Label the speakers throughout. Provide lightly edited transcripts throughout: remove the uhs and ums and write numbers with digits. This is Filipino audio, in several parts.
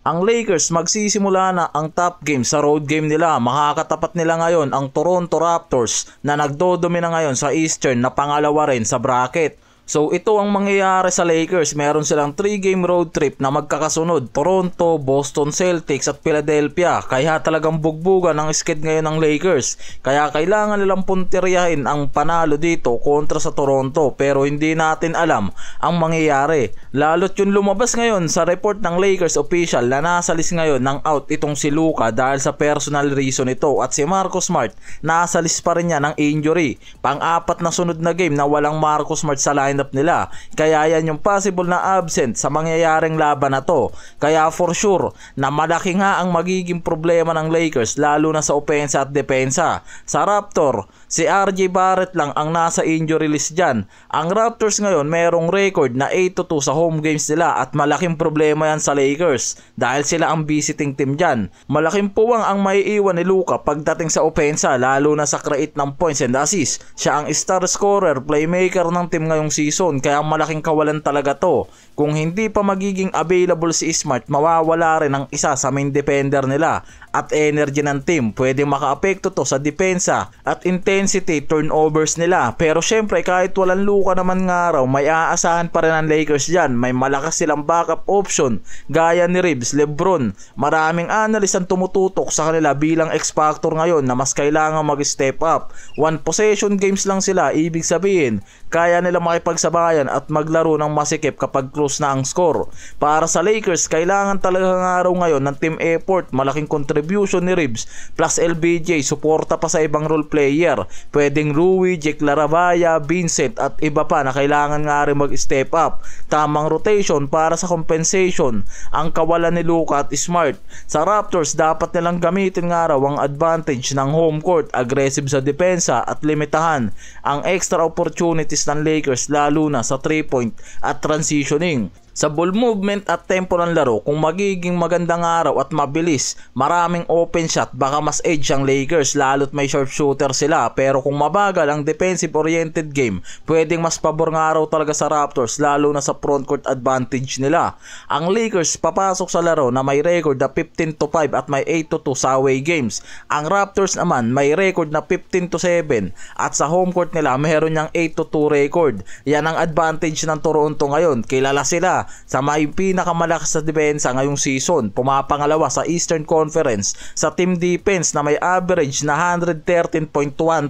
Speaker 1: Ang Lakers magsisimula na ang top game sa road game nila. Makakatapat nila ngayon ang Toronto Raptors na nagdodomina ngayon sa Eastern na pangalawa rin sa bracket. So ito ang mangyayari sa Lakers. Meron silang 3-game road trip na magkakasunod: Toronto, Boston Celtics at Philadelphia. Kaya talagang bugbugan ang sked ngayon ng Lakers. Kaya kailangan nilang puntiryahin ang panalo dito kontra sa Toronto. Pero hindi natin alam ang mangyayari. Lalo't yung lumabas ngayon sa report ng Lakers official na nasa list ngayon ng out itong si Luka dahil sa personal reason ito. At si Marcus Smart nasa list pa rin niya ng injury. Pang-apat na sunod na game na walang Marcus Smart sa lineup nila. Kaya yan yung possible na absent sa mangyayaring laban na to. Kaya for sure na malaki nga ang magiging problema ng Lakers, lalo na sa opensa at depensa. Sa Raptor, si RJ Barrett lang ang nasa injury list dyan. Ang Raptors ngayon merong record na 8-2 sa home games nila at malaking problema yan sa Lakers dahil sila ang visiting team dyan. Malaking puwang ang maiiwan ni Luka pagdating sa opensa, lalo na sa create ng points and assists. Siya ang star scorer, playmaker ng team ngayong season, kaya malaking kawalan talaga to. Kung hindi pa magiging available si Smart, mawawala rin ang isa sa main defender nila at energy ng team. Pwede makaapekto to sa depensa at intensity turnovers nila. Pero syempre kahit walang Luka naman nga raw, may aasahan pa rin ang Lakers dyan. May malakas silang backup option gaya ni Reeves, Lebron. Maraming analyst ang tumututok sa kanila bilang X-Factor ngayon na mas kailangan mag-step up. One possession games lang sila, ibig sabihin kaya nila makipagsabayan at maglaro ng masikip kapag close na ang score. Para sa Lakers, kailangan talaga nga raw ngayon ng team effort. Malaking contribution ni Reeves plus LBJ, suporta pa sa ibang role player. Pwedeng Rui, Jake Laravaya, Vincent at iba pa na kailangan nga rin mag-step up. Tamang rotation para sa compensation ang kawalan ni Luka at Smart. Sa Raptors, dapat nilang gamitin nga raw ang advantage ng home court, aggressive sa depensa at limitahan ang extra opportunities ng Lakers, lalo na sa 3-point at transitioning. Sa ball movement at tempo ng laro, kung magiging magandang araw at mabilis, maraming open shot, baka mas edge ang Lakers lalo't may sharpshooter sila. Pero kung mabagal ang defensive oriented game, pwedeng mas pabor ng araw talaga sa Raptors, lalo na sa frontcourt advantage nila. Ang Lakers papasok sa laro na may record na 15-5 at may 8-2 sa away games. Ang Raptors naman may record na 15-7 at sa home court nila meron niyang 8-2 record. Yan ang advantage ng Toronto ngayon. Kilala sila sa may pinakamalakas sa depensa ngayong season. Pumapangalawa sa Eastern Conference sa team defense na may average na 113.1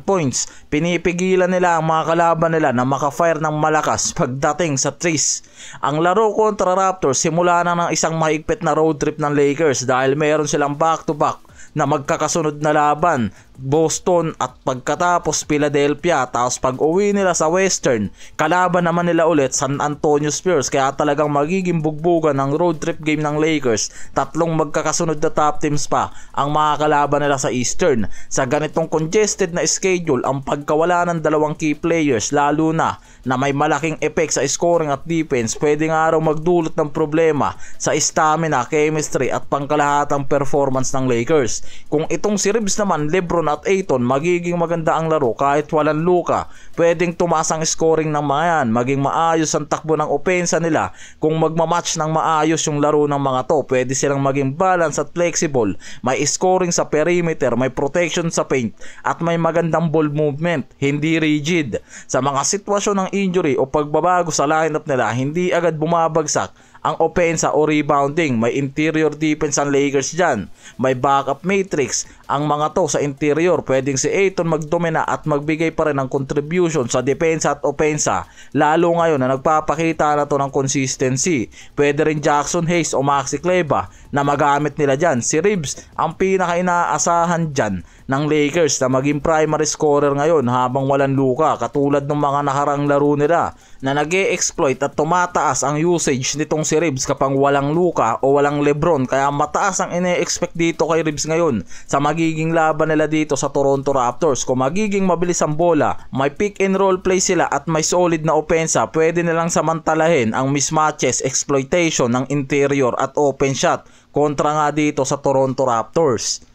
Speaker 1: points. Pinipigilan nila ang mga kalaban nila na makafire ng malakas pagdating sa threes. Ang laro kontra Raptors simula na ng isang mahigpit na road trip ng Lakers dahil meron silang back-to-back na magkakasunod na laban, Boston at pagkatapos Philadelphia. Tapos pag uwi nila sa Western, kalaban naman nila ulit San Antonio Spurs. Kaya talagang magiging bugbugan ng road trip game ng Lakers. Tatlong magkakasunod na top teams pa ang mga kalaban nila sa Eastern. Sa ganitong congested na schedule, ang pagkawala ng dalawang key players, lalo na may malaking effect sa scoring at defense, pwede nga raw magdulot ng problema sa stamina, chemistry at pangkalahatang performance ng Lakers. Kung itong si Reeves naman, Lebron at Ayton, magiging maganda ang laro kahit walang Luka. Pwedeng tumaas ang scoring ng mga yan, maging maayos ang takbo ng opensa nila. Kung magmamatch ng maayos yung laro ng mga to, pwede silang maging balance at flexible. May scoring sa perimeter, may protection sa paint at may magandang ball movement, hindi rigid. Sa mga sitwasyon ng injury o pagbabago sa lineup nila, hindi agad bumabagsak ang opensa o rebounding. May interior defense ang Lakers dyan. May backup matrix ang mga to sa interior. Pwedeng si Ayton magdomina at magbigay pa rin ng contribution sa depensa at opensa, lalo ngayon na nagpapakita na to ng consistency. Pwede rin Jackson Hayes o Maxi Kleber na magamit nila dyan. Si Reeves ang pinaka-inaasahan dyan ng Lakers na maging primary scorer ngayon habang walang Luka, katulad ng mga nakarang laro nila na nag-e-exploit at tumataas ang usage nitong si Reeves kapag walang Luka o walang Lebron. Kaya mataas ang ine-expect dito kay Reeves ngayon sa magiging laban nila dito sa Toronto Raptors. Kung magiging mabilis ang bola, may pick and roll play sila at may solid na opensa, pwede nilang samantalahin ang mismatches, exploitation ng interior at open shot kontra nga dito sa Toronto Raptors.